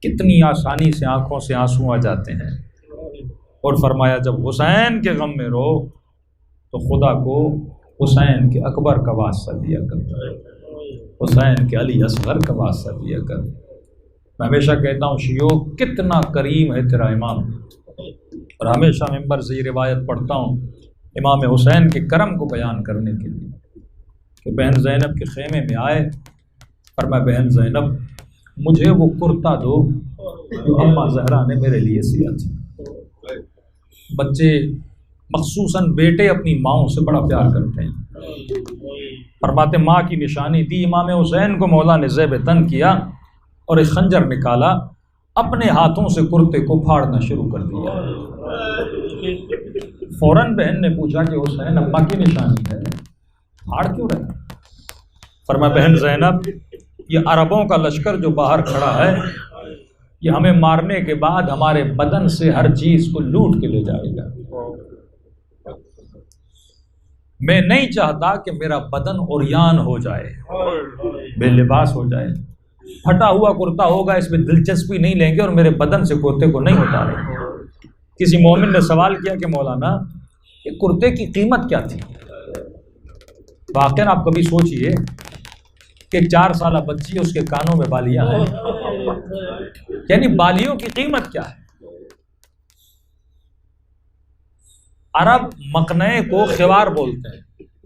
کتنی آسانی سے آنکھوں سے آنسو آ جاتے ہیں، اور فرمایا جب حسین کے غم میں رو تو خدا کو حسین کے اکبر کا واسطہ دیا کر، حسین کے علی اصغر کا واسطہ دیا کر۔ میں ہمیشہ کہتا ہوں شیعو کتنا کریم ہے تیرا امام، اور ہمیشہ ممبر سے یہ روایت پڑھتا ہوں امام حسین کے کرم کو بیان کرنے کے لیے کہ بہن زینب کے خیمے میں آئے، فرمایا بہن زینب مجھے وہ کرتا دو جو اماں زہرا نے میرے لیے سیا تھا۔ بچے مخصوصاً بیٹے اپنی ماؤں سے بڑا پیار کرتے ہیں، فرماتے ماں کی نشانی دی۔ امام حسین کو مولا نے زیب تن کیا اور ایک خنجر نکالا، اپنے ہاتھوں سے کرتے کو پھاڑنا شروع کر دیا۔ فوراً بہن نے پوچھا کہ حسین اماں کی نشانی ہے، پھاڑ کیوں رہا؟ فرمایا بہن زینب یہ عربوں کا لشکر جو باہر کھڑا ہے یہ ہمیں مارنے کے بعد ہمارے بدن سے ہر چیز کو لوٹ کے لے جائے گا۔ میں نہیں چاہتا کہ میرا بدن عریان ہو جائے، بے لباس ہو جائے، پھٹا ہوا کرتا ہوگا، اس میں دلچسپی نہیں لیں گے اور میرے بدن سے کرتے کو نہیں اتاریں گے۔ کسی مومن نے سوال کیا کہ مولانا یہ کرتے کی قیمت کیا تھی؟ واقعاً آپ کبھی سوچئے کہ 4 سالہ بچی اس کے کانوں میں بالیاں ہیں، یعنی بالیوں کی قیمت کیا ہے؟ عرب مقنعے کو خوار بولتے ہیں،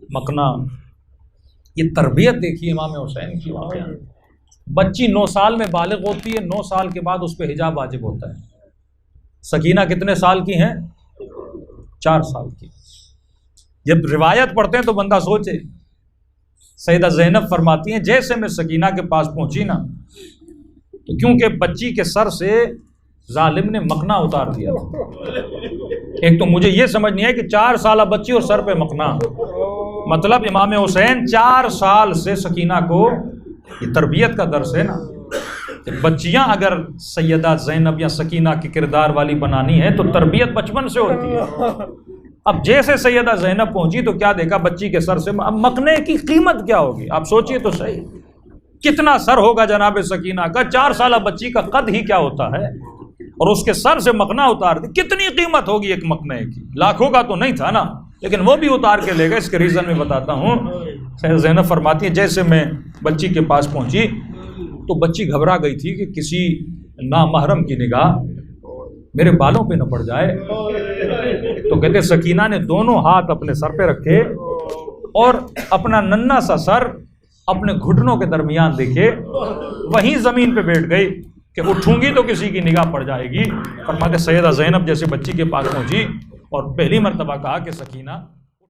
مقنع۔ یہ تربیت دیکھیے امام حسین کی واقعہ۔ بچی 9 سال میں بالغ ہوتی ہے، 9 سال کے بعد اس پہ حجاب واجب ہوتا ہے۔ سکینہ کتنے سال کی ہیں؟ 4 سال کی۔ جب روایت پڑھتے ہیں تو بندہ سوچے، سیدہ زینب فرماتی ہیں جیسے میں سکینہ کے پاس پہنچی نا تو کیونکہ بچی کے سر سے ظالم نے مقنا اتار دیا تھا۔ ایک تو مجھے یہ سمجھ نہیں ہے کہ 4 سالہ بچی اور سر پہ مقنا، مطلب امام حسین 4 سال سے سکینہ کو، یہ تربیت کا درس ہے نا، کہ بچیاں اگر سیدہ زینب یا سکینہ کی کردار والی بنانی ہے تو تربیت بچپن سے ہوتی ہے۔ اب جیسے سیدہ زینب پہنچی تو کیا دیکھا بچی کے سر سے، اب مقنے کی قیمت کیا ہوگی آپ سوچئے تو صحیح، کتنا سر ہوگا جناب سکینہ کا، 4 سالہ بچی کا قد ہی کیا ہوتا ہے، اور اس کے سر سے مقنا اتار دی، کتنی قیمت ہوگی ایک مقنے کی؟ لاکھوں کا تو نہیں تھا نا، لیکن وہ بھی اتار کے لے گا۔ اس کے ریزن میں بتاتا ہوں۔ سیدہ زینب فرماتی ہے جیسے میں بچی کے پاس پہنچی تو بچی گھبرا گئی تھی کہ کسی نامحرم کی نگاہ میرے بالوں پہ نہ پڑ جائے، تو کہتے سکینہ نے دونوں ہاتھ اپنے سر پہ رکھے اور اپنا ننھا سا سر اپنے گھٹنوں کے درمیان دیکھے، وہیں زمین پہ بیٹھ گئی کہ اٹھوں گی تو کسی کی نگاہ پڑ جائے گی۔ فرماتے سیدہ زینب جیسے بچی کے پاس پہنچی اور پہلی مرتبہ کہا کہ سکینہ